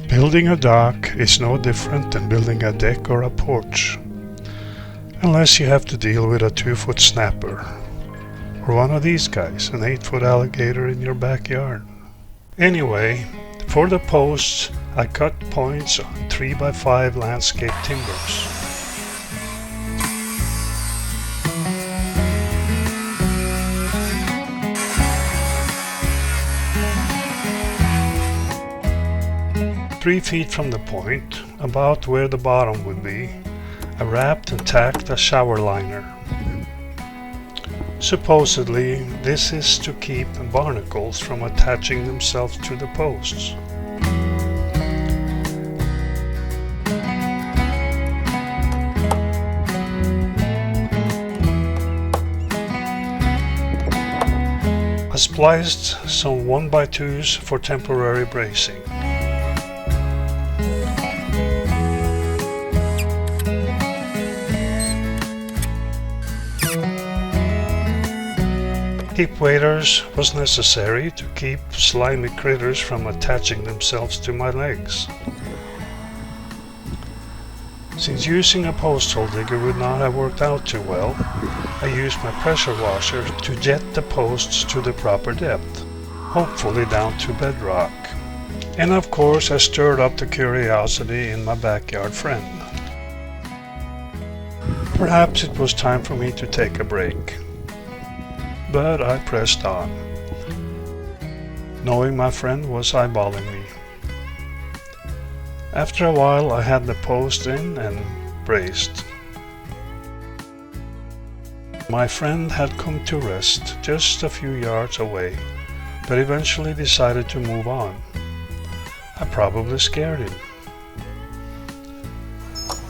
Building a dock is no different than building a deck or a porch, unless you have to deal with a 2-foot snapper, or one of these guys, an 8-foot alligator in your backyard. Anyway, for the posts, I cut points on 3x5 landscape timbers. Three feet from the point, about where the bottom would be, I wrapped and tacked a shower liner. Supposedly, this is to keep barnacles from attaching themselves to the posts. I spliced some 1x2s for temporary bracing. Hip waders was necessary to keep slimy critters from attaching themselves to my legs. Since using a post hole digger would not have worked out too well, I used my pressure washer to jet the posts to the proper depth, hopefully down to bedrock. And of course I stirred up the curiosity in my backyard friend. Perhaps it was time for me to take a break. But I pressed on, knowing my friend was eyeballing me. After a while I had the post in and braced. My friend had come to rest just a few yards away, but eventually decided to move on. I probably scared him.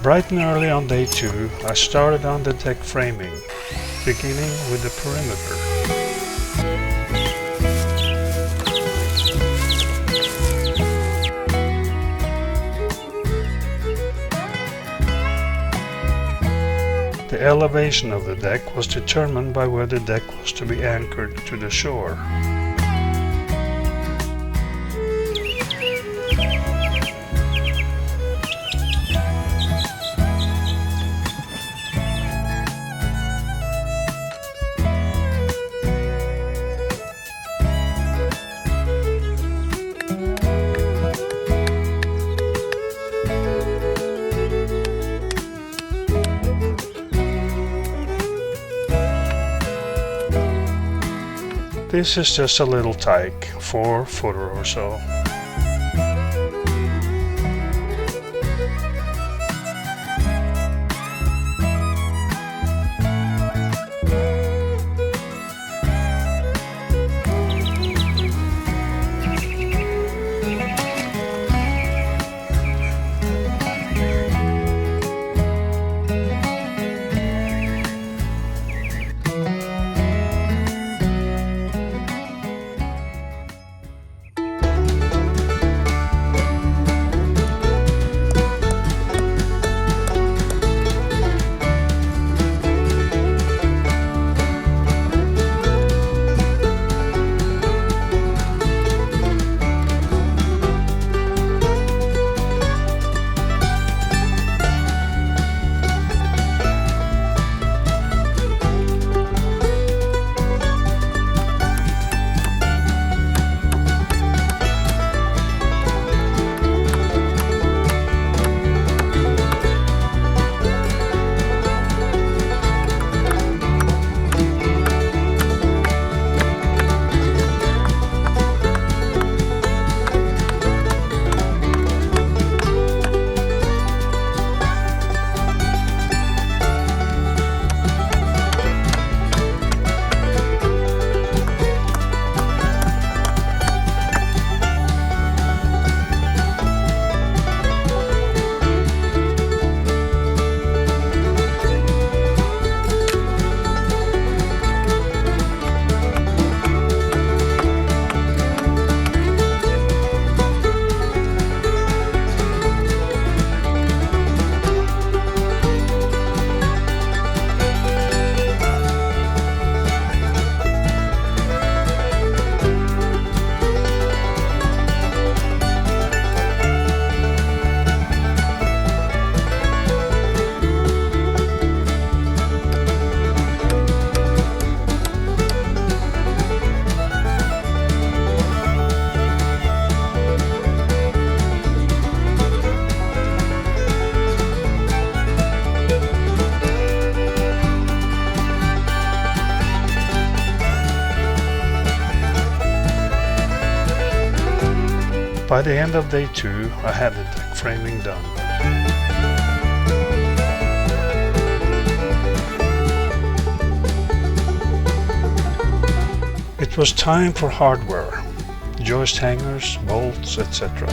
Bright and early on day 2, I started on the deck framing, beginning with the perimeter. The elevation of the deck was determined by where the deck was to be anchored to the shore. This is just a little tyke, 4-footer or so. By the end of day 2, I had the deck framing done. It was time for hardware, joist hangers, bolts, etc.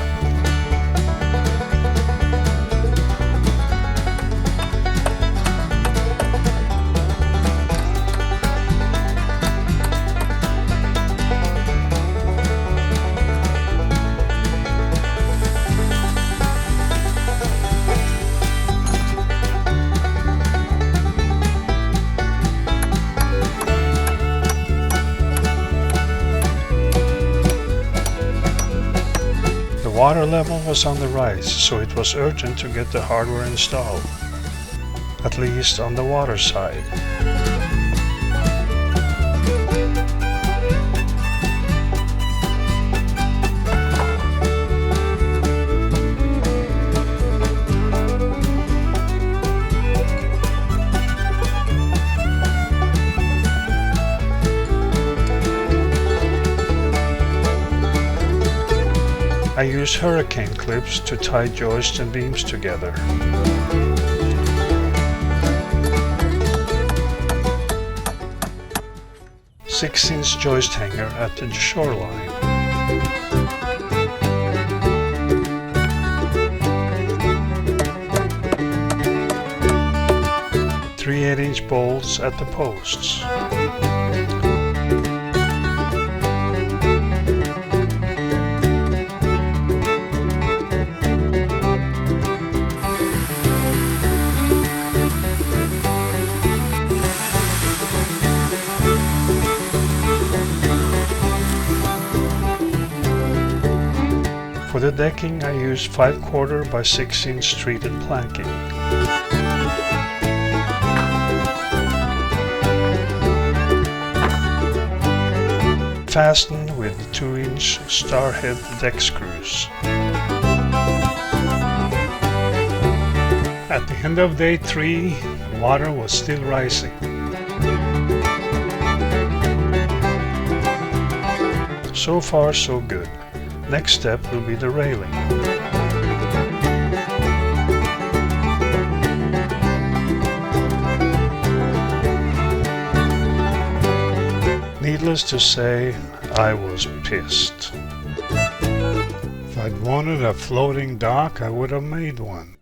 The water level was on the rise, so it was urgent to get the hardware installed, at least on the water side. I use hurricane clips to tie joists and beams together. Six-inch joist hanger at the shoreline. Three 8-inch bolts at the posts. For the decking, I use 5/4 by 6-inch treated planking. Fastened with 2-inch starhead deck screws. At the end of day 3, water was still rising. So far, so good. Next step will be the railing. Needless to say, I was pissed. If I'd wanted a floating dock, I would have made one.